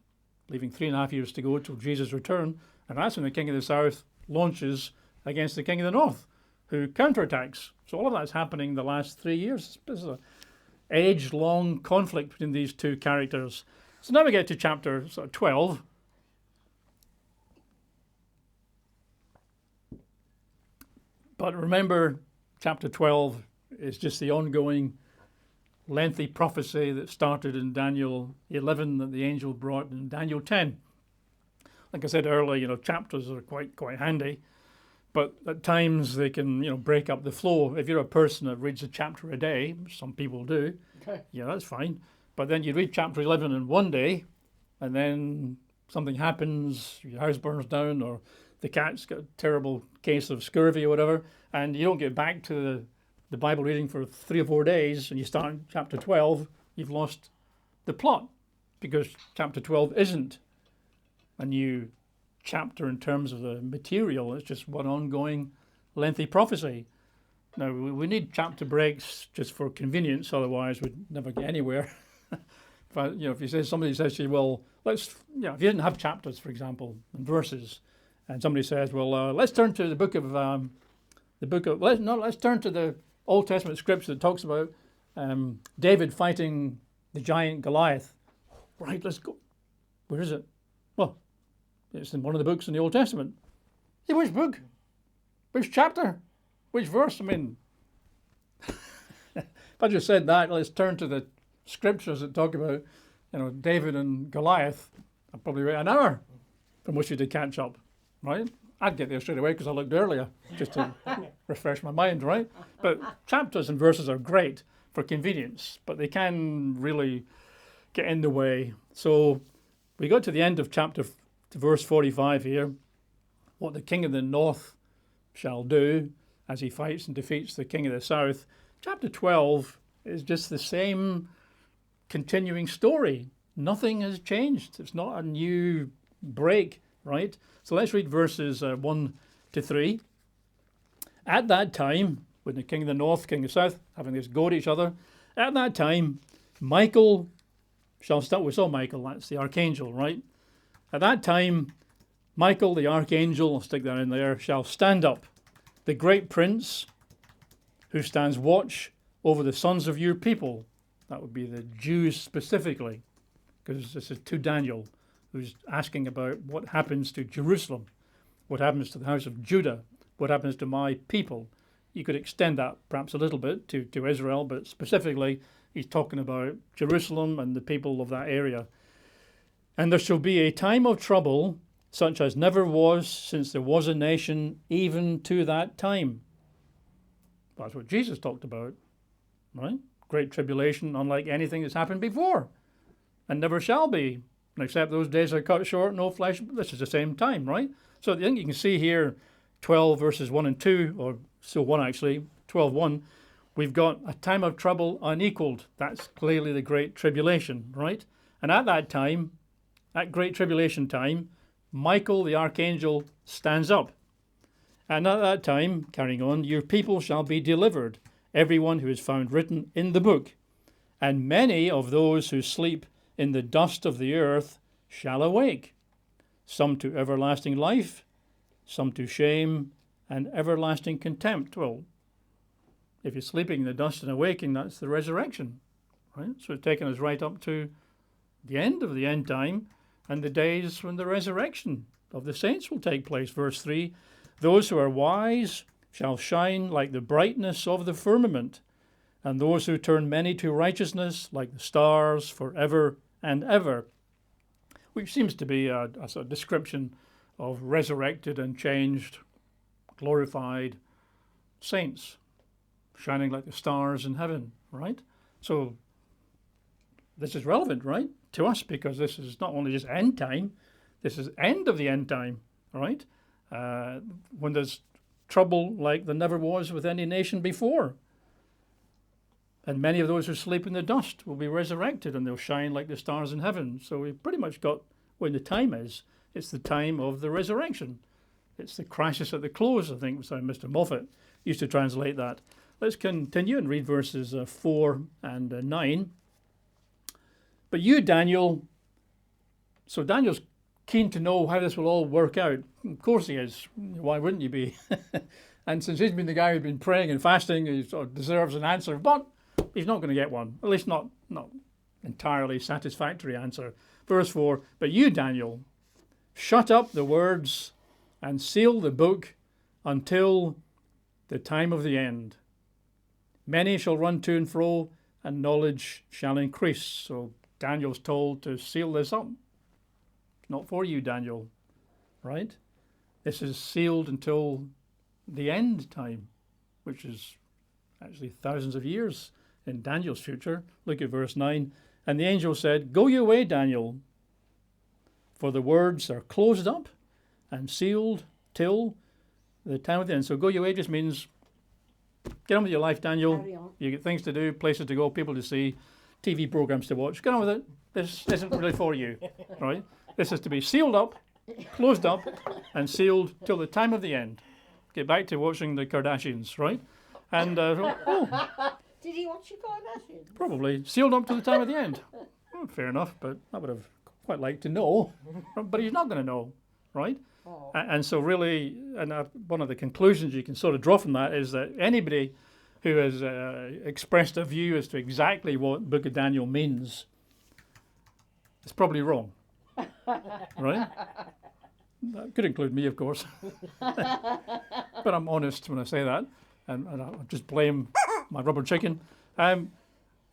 leaving 3.5 years to go till Jesus' return. And that's when the King of the South launches against the King of the North, who counterattacks. So all of that's happening the last 3 years. This is an age-long conflict between these two characters. So now we get to chapter 12. But remember, chapter 12 is just the ongoing lengthy prophecy that started in Daniel 11 that the angel brought in Daniel 10. Like I said earlier, chapters are quite handy, but at times they can, break up the flow. If you're a person that reads a chapter a day, some people do, okay, yeah, that's fine. But then you read chapter 11 in one day, and then something happens, your house burns down, or the cat's got a terrible case of scurvy or whatever, and you don't get back to the Bible reading for 3 or 4 days, and you start in chapter 12, you've lost the plot, because chapter 12 isn't a new chapter in terms of the material. It's just one ongoing lengthy prophecy. Now, we need chapter breaks just for convenience, otherwise we'd never get anywhere. If somebody says to you, well, if you didn't have chapters, for example, and verses, and somebody says, well, let's turn to let's turn to the Old Testament scripture that talks about David fighting the giant Goliath. Right, let's go. Where is it? Well, it's in one of the books in the Old Testament. Yeah, which book? Which chapter? Which verse? I mean, if I just said that, let's turn to the scriptures that talk about, David and Goliath. I'd probably wait an hour from which you to catch up, right? I'd get there straight away because I looked earlier, just to refresh my mind, right? But chapters and verses are great for convenience, but they can really get in the way. So we got to the end of verse 45 here, what the King of the North shall do as he fights and defeats the King of the South. Chapter 12 is just the same continuing story. Nothing has changed. It's not a new break, right? So let's read verses 1 to 3. At that time, when the King of the North, King of the South, having this go at each other, at that time, Michael shall start. We saw Michael, that's the archangel, right? At that time, Michael, the archangel, I'll stick that in there, shall stand up, the great prince who stands watch over the sons of your people. That would be the Jews specifically, because this is to Daniel, who's asking about what happens to Jerusalem, what happens to the house of Judah, what happens to my people. You could extend that perhaps a little bit to Israel, but specifically he's talking about Jerusalem and the people of that area. And there shall be a time of trouble such as never was since there was a nation, even to that time. That's what Jesus talked about, right? Great tribulation, unlike anything that's happened before, and never shall be. And except those days are cut short, no flesh. This is the same time, right? So I think you can see here 12 verses 1 and 2, or so 1 actually, 12:1. We've got a time of trouble unequaled. That's clearly the Great Tribulation, right? And at that time, at Great Tribulation time, Michael the archangel stands up. And at that time, carrying on, your people shall be delivered, everyone who is found written in the book. And many of those who sleep in the dust of the earth shall awake, some to everlasting life, some to shame and everlasting contempt. Well, if you're sleeping in the dust and awaking, that's the resurrection, right? So it's taken us right up to the end of the end time and the days when the resurrection of the saints will take place. Verse 3, those who are wise shall shine like the brightness of the firmament, and those who turn many to righteousness like the stars forever and ever. Which seems to be a sort of description of resurrected and changed, glorified saints, shining like the stars in heaven, right? So this is relevant, right, to us, because this is not only just end time, this is end of the end time, right? When there's trouble like there never was with any nation before. And many of those who sleep in the dust will be resurrected, and they'll shine like the stars in heaven. So we've pretty much got when the time is. It's the time of the resurrection. It's the crisis at the close, I think. So Mr. Moffat used to translate that. Let's continue and read verses 4 and 9. But you, Daniel, so Daniel's keen to know how this will all work out. Of course he is. Why wouldn't you be? And since he's been the guy who's been praying and fasting, he sort of deserves an answer. But he's not going to get one, at least not entirely satisfactory answer. Verse 4, but you, Daniel, shut up the words and seal the book until the time of the end. Many shall run to and fro, and knowledge shall increase. So Daniel's told to seal this up. Not for you, Daniel, right? This is sealed until the end time, which is actually thousands of years in Daniel's future. Look at verse 9. And the angel said, go your way, Daniel, for the words are closed up and sealed till the time of the end. So go your way just means get on with your life, Daniel. You get things to do, places to go, people to see, TV programs to watch. Get on with it. This isn't really for you, right? This is to be sealed up, closed up, and sealed till the time of the end. Get back to watching the Kardashians, right? And Did he watch your Kardashians? Probably sealed up to the time of the end. Fair enough, but I would have quite liked to know. But he's not going to know, right? Oh. And so really, and one of the conclusions you can sort of draw from that is that anybody who has expressed a view as to exactly what Book of Daniel means is probably wrong, right? That could include me, of course. But I'm honest when I say that, and I'll just blame my rubber chicken.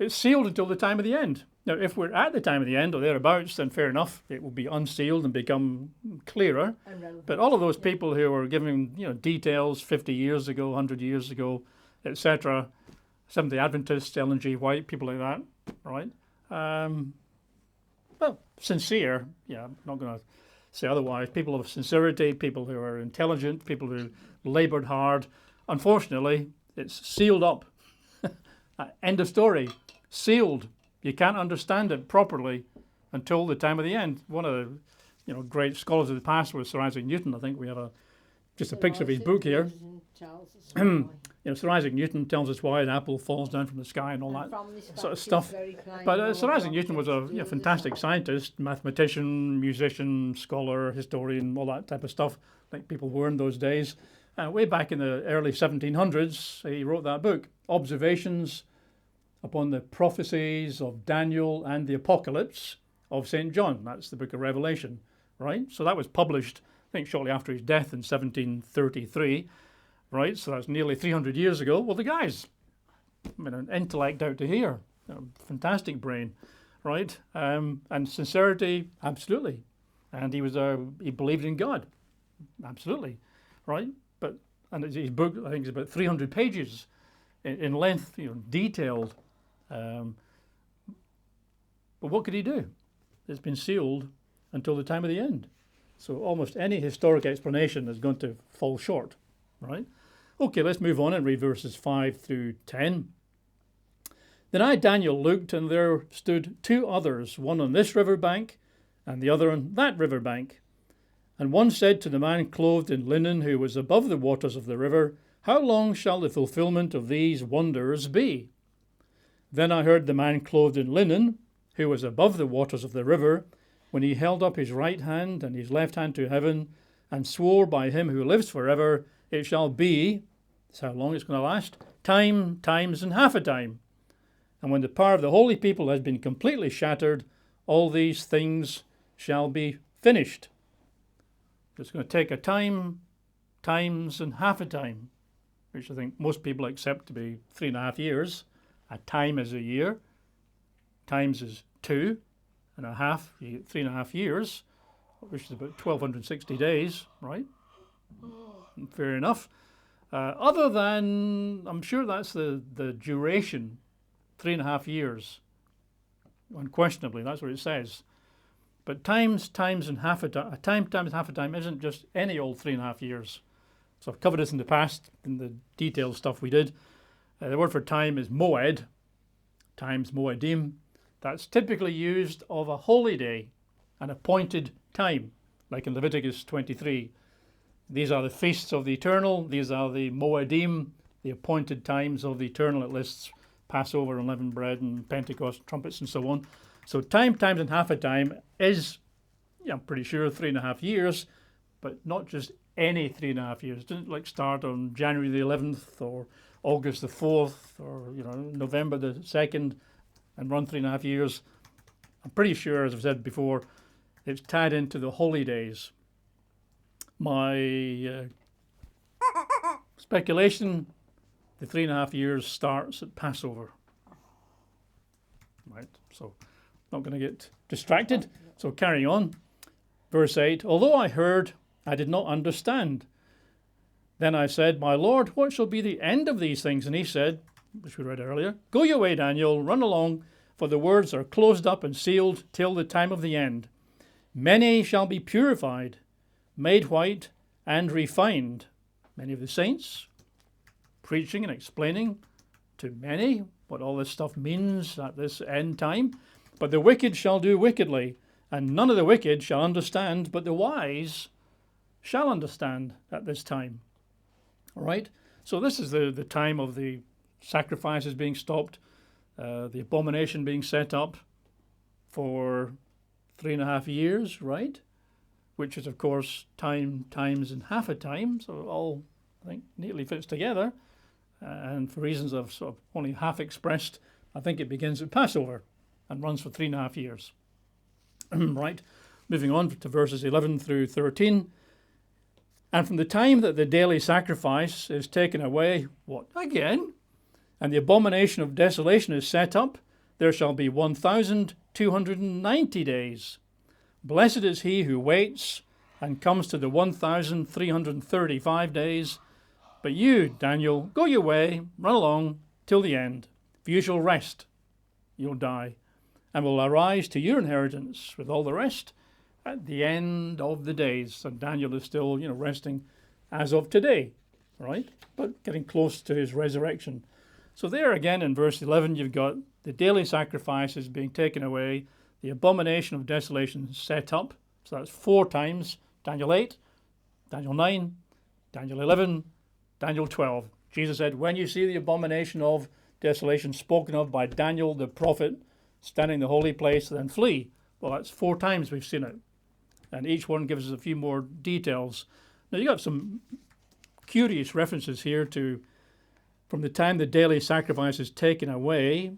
It's sealed until the time of the end. Now, if we're at the time of the end or thereabouts, then fair enough. It will be unsealed and become clearer. But all of those people who were giving, details 50 years ago, 100 years ago, etc., Seventh-day Adventists, Ellen G. White, people like that, right? Well, sincere. Yeah, I'm not going to say otherwise. People of sincerity, people who are intelligent, people who laboured hard. Unfortunately, it's sealed up. End of story. Sealed. You can't understand it properly until the time of the end. One of the great scholars of the past was Sir Isaac Newton. I think we have just a picture of his book here. Sir Isaac Newton tells us why an apple falls down from the sky and all that sort of stuff. But Sir Isaac Newton was a fantastic scientist, mathematician, musician, scholar, historian, all that type of stuff, like people were in those days. Way back in the early 1700s, he wrote that book, Observations upon the Prophecies of Daniel and the Apocalypse of St. John. That's the book of Revelation, right? So that was published, I think, shortly after his death in 1733, right? So that's nearly 300 years ago. Well, the guy's an intellect out to here, fantastic brain, right? And sincerity, absolutely. And he believed in God, absolutely, right? And his book, I think, is about 300 pages in length, detailed. But what could he do? It's been sealed until the time of the end. So almost any historic explanation is going to fall short, right? Okay, let's move on and read verses 5 through 10. Then I, Daniel, looked, and there stood two others, one on this river bank and the other on that river bank. And one said to the man clothed in linen who was above the waters of the river, how long shall the fulfillment of these wonders be? Then I heard the man clothed in linen, who was above the waters of the river, when he held up his right hand and his left hand to heaven, and swore by him who lives forever, it shall be, that's how long it's going to last, times, and half a time. And when the power of the holy people has been completely shattered, all these things shall be finished. It's going to take a time, times, and half a time, which I think most people accept to be 3.5 years. A time is a year. Times is 2.5, you get 3.5 years, which is about 1,260 days, right? Fair enough. Other than, I'm sure that's the duration, 3.5 years. Unquestionably, that's what it says. But times, and half a time, times, half a time isn't just any old 3.5 years. So I've covered this in the past, in the detailed stuff we did. The word for time is moed, times moedim. That's typically used of a holy day, an appointed time, like in Leviticus 23. These are the feasts of the eternal. These are the moedim, the appointed times of the eternal. It lists Passover, unleavened bread, and Pentecost, trumpets, and so on. So time, times, and half a time is, I'm pretty sure, 3.5 years, but not just any 3.5 years. It doesn't like start on January the 11th or August the 4th or November the 2nd and run 3.5 years. I'm pretty sure, as I've said before, it's tied into the holy days. My speculation, the 3.5 years starts at Passover. Right, so not going to get distracted. So carrying on. Verse 8, although I heard, I did not understand. Then I said, my Lord, what shall be the end of these things? And he said, which we read earlier, go your way, Daniel, run along, for the words are closed up and sealed till the time of the end. Many shall be purified, made white, and refined. Many of the saints, preaching and explaining to many what all this stuff means at this end time. But the wicked shall do wickedly, and none of the wicked shall understand, but the wise shall understand at this time. All right? So this is the time of the sacrifices being stopped, the abomination being set up for 3.5 years, right? Which is, of course, time, times, and half a time. So it all, I think, neatly fits together. And for reasons I've sort of only half expressed, I think it begins at Passover and runs for 3.5 years. Right? Moving on to verses 11 through 13. And from the time that the daily sacrifice is taken away, what? Again? And the abomination of desolation is set up, there shall be 1,290 days. Blessed is he who waits and comes to the 1,335 days. But you, Daniel, go your way, run along till the end. For you shall rest, you'll die, and will arise to your inheritance with all the rest at the end of the days. And Daniel is still, resting as of today, right? But getting close to his resurrection. So there again in verse 11, you've got the daily sacrifices being taken away, the abomination of desolation set up. So that's 4 times. Daniel 8, Daniel 9, Daniel 11, Daniel 12. Jesus said, when you see the abomination of desolation spoken of by Daniel the prophet standing in the holy place, then flee. Well, that's 4 times we've seen it. And each one gives us a few more details. Now, you got some curious references here to, from the time the daily sacrifice is taken away,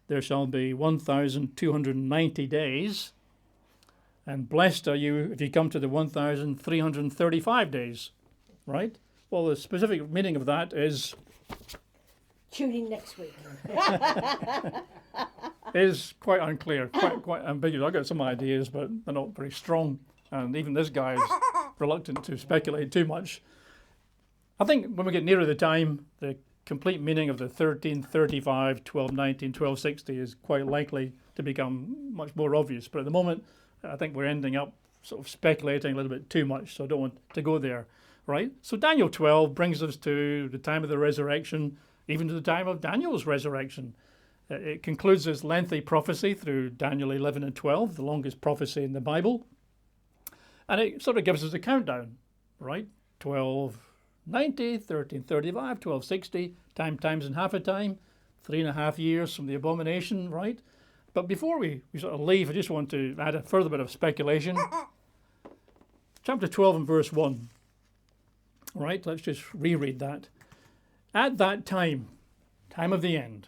there shall be 1,290 days. And blessed are you if you come to the 1,335 days, right? Well, the specific meaning of that is... Tune in next week. is quite unclear, quite ambiguous. I've got some ideas, but they're not very strong. And even this guy is reluctant to speculate too much. I think when we get nearer the time, the complete meaning of the 1335, 1219, 1260 is quite likely to become much more obvious. But at the moment, I think we're ending up sort of speculating a little bit too much, so I don't want to go there, right? So Daniel 12 brings us to the time of the resurrection, even to the time of Daniel's resurrection. It concludes this lengthy prophecy through Daniel 11 and 12, the longest prophecy in the Bible. And it sort of gives us a countdown, right? 1290, 1335, 1260, times and half a time, 3.5 years from the abomination, right? But before we sort of leave, I just want to add a further bit of speculation. Chapter 12 and verse 1. All right, let's just reread that. At that time of the end,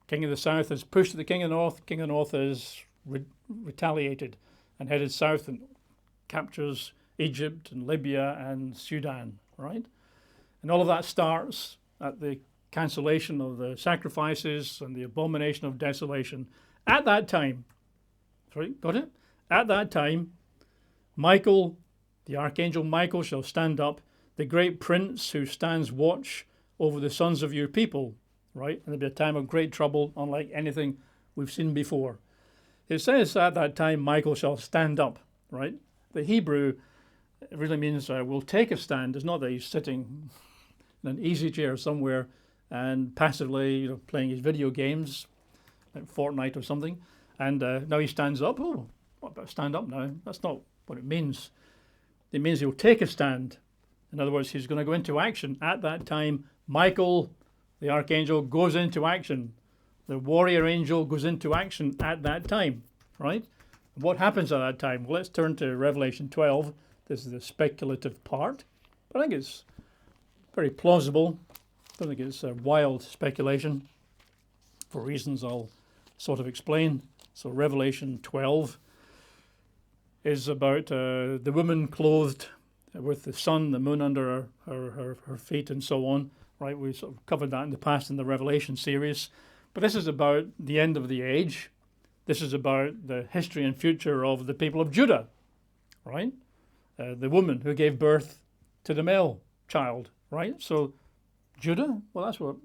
King of the South has pushed the King of the North. King of the North has retaliated and headed south and captures Egypt and Libya and Sudan, right? And all of that starts at the cancellation of the sacrifices and the abomination of desolation. At that time, sorry, got it? At that time, Michael, the archangel Michael, shall stand up, the great prince who stands watch over the sons of your people, right? And there'll be a time of great trouble, unlike anything we've seen before. It says at that time, Michael shall stand up, right? The Hebrew really means will take a stand. It's not that he's sitting in an easy chair somewhere and passively playing his video games, like Fortnite or something, and now he stands up. Oh, what about stand up now? That's not what it means. It means he'll take a stand. In other words, he's going to go into action. At that time, Michael, the archangel, goes into action. The warrior angel goes into action at that time, right? What happens at that time? Well, let's turn to Revelation 12. This is the speculative part. But I think it's very plausible. I don't think it's a wild speculation for reasons I'll sort of explain. So Revelation 12 is about the woman clothed with the sun, the moon under her feet and so on, right? We sort of covered that in the past in the Revelation series. But this is about the end of the age. This is about the history and future of the people of Judah, right? The woman who gave birth to the male child, right? So Judah, well, that's what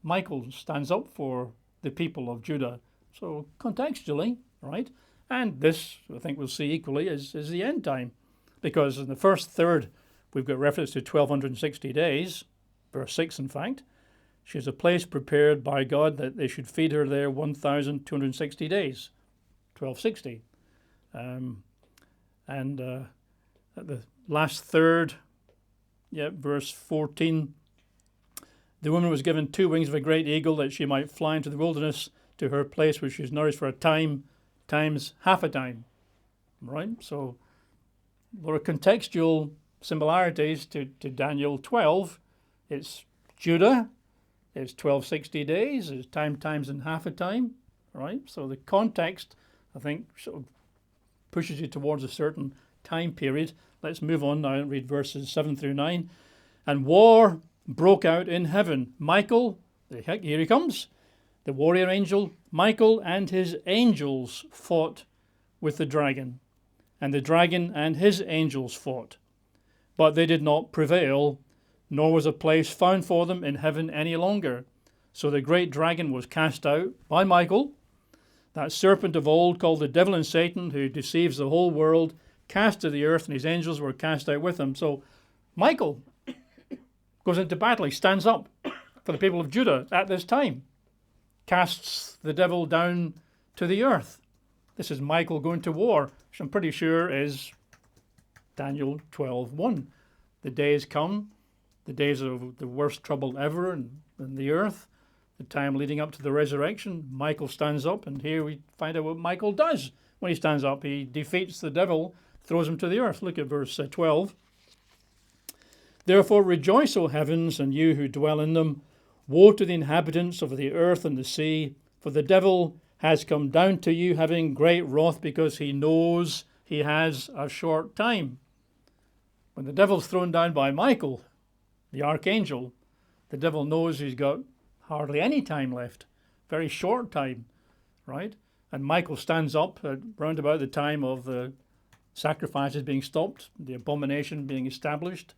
Michael stands up for, the people of Judah. So contextually, right? And this, I think we'll see equally, is the end time. Because in the first third, we've got reference to 1260 days, verse 6 in fact. She has a place prepared by God that they should feed her there 1,260 days, 1260. And at the last third, verse 14, the woman was given 2 wings of a great eagle that she might fly into the wilderness to her place where she is nourished for a time, times half a time. Right? So there are contextual similarities to Daniel 12. It's Judah. It's 1260 days. It's time times and half a time, right? So the context, I think, sort of pushes you towards a certain time period. Let's move on now and read verses 7 through 9. And war broke out in heaven. Michael, here he comes, the warrior angel, Michael and his angels fought with the dragon. And the dragon and his angels fought. But they did not prevail, nor was a place found for them in heaven any longer. So the great dragon was cast out by Michael, that serpent of old called the devil and Satan, who deceives the whole world, cast to the earth, and his angels were cast out with him. So Michael goes into battle. He stands up for the people of Judah at this time, casts the devil down to the earth. This is Michael going to war, which I'm pretty sure is Daniel 12:1. The days come, the days of the worst trouble ever in the earth, the time leading up to the resurrection. Michael stands up, and here we find out what Michael does when he stands up. He defeats the devil, throws him to the earth. Look at verse 12. Therefore rejoice, O heavens, and you who dwell in them. Woe to the inhabitants of the earth and the sea, for the devil has come down to you having great wrath, because he knows he has a short time. When the devil's thrown down by Michael, the archangel, the devil knows he's got hardly any time left, very short time, right? And Michael stands up at round about the time of the sacrifices being stopped, the abomination being established,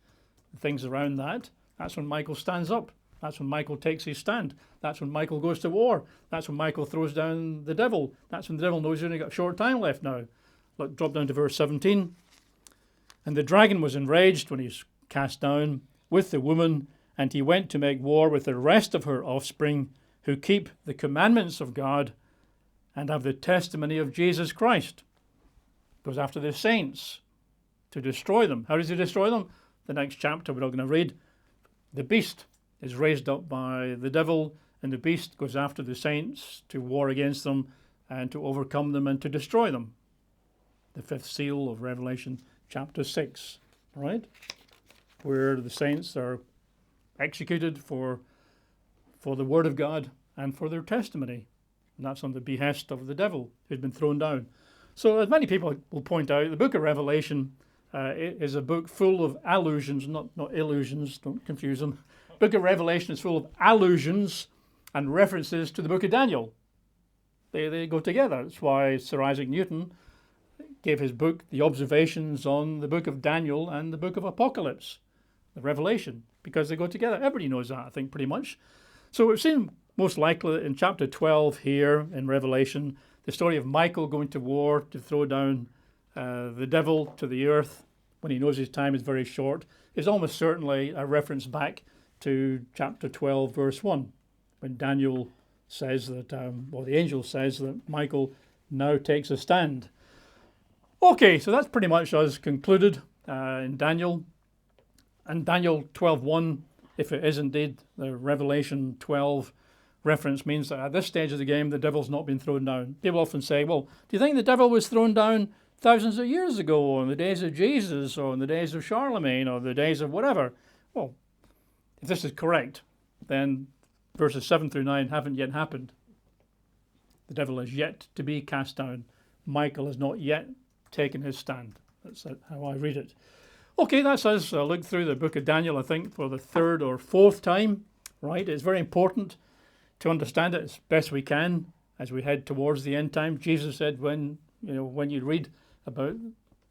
things around that. That's when Michael stands up. That's when Michael takes his stand. That's when Michael goes to war. That's when Michael throws down the devil. That's when the devil knows he's only got a short time left now. Look, drop down to verse 17. And the dragon was enraged when he was cast down with the woman, and he went to make war with the rest of her offspring, who keep the commandments of God and have the testimony of Jesus Christ. Goes after the saints to destroy them. How does he destroy them? The next chapter we're not going to read. The beast is raised up by the devil, and the beast goes after the saints to war against them and to overcome them and to destroy them. The fifth seal of Revelation chapter 6, right? Where the saints are executed for the word of God and for their testimony. And that's on the behest of the devil who'd been thrown down. So as many people will point out, the book of Revelation It is a book full of allusions, not illusions, don't confuse them. Book of Revelation is full of allusions and references to the book of Daniel. They go together. That's why Sir Isaac Newton gave his book the observations on the book of Daniel and the book of Apocalypse, the Revelation, because they go together. Everybody knows that, I think, pretty much. So we've seen most likely in chapter 12 here in Revelation, the story of Michael going to war to throw down the devil to the earth when he knows his time is very short, is almost certainly a reference back to chapter 12, verse 1, when Daniel says that, the angel says that Michael now takes a stand. Okay, so that's pretty much us concluded in Daniel. And Daniel 12:1, if it is indeed the Revelation 12 reference, means that at this stage of the game, the devil's not been thrown down. People often say, well, do you think the devil was thrown down thousands of years ago, or in the days of Jesus, or in the days of Charlemagne, or the days of whatever? Well, if this is correct, then verses 7 through 9 haven't yet happened. The devil is yet to be cast down. Michael has not yet taken his stand. That's how I read it. Okay, that's us look through the book of Daniel, I think, for the third or fourth time. Right? It's very important to understand it as best we can as we head towards the end time. Jesus said when you read about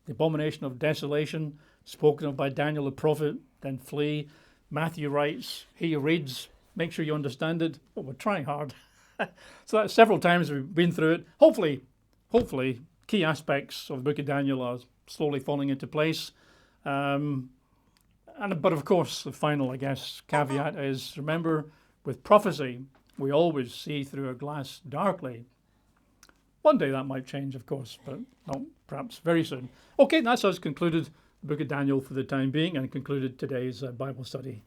the abomination of desolation spoken of by Daniel the prophet, then flee. Matthew writes, he who reads, make sure you understand it. But we're trying hard. So that's several times we've been through it. Hopefully, key aspects of the book of Daniel are slowly falling into place. But of course, the final, I guess, caveat is, remember, with prophecy, we always see through a glass darkly. One day that might change, of course, but not perhaps very soon. Okay, that's us concluded the book of Daniel for the time being and concluded today's Bible study.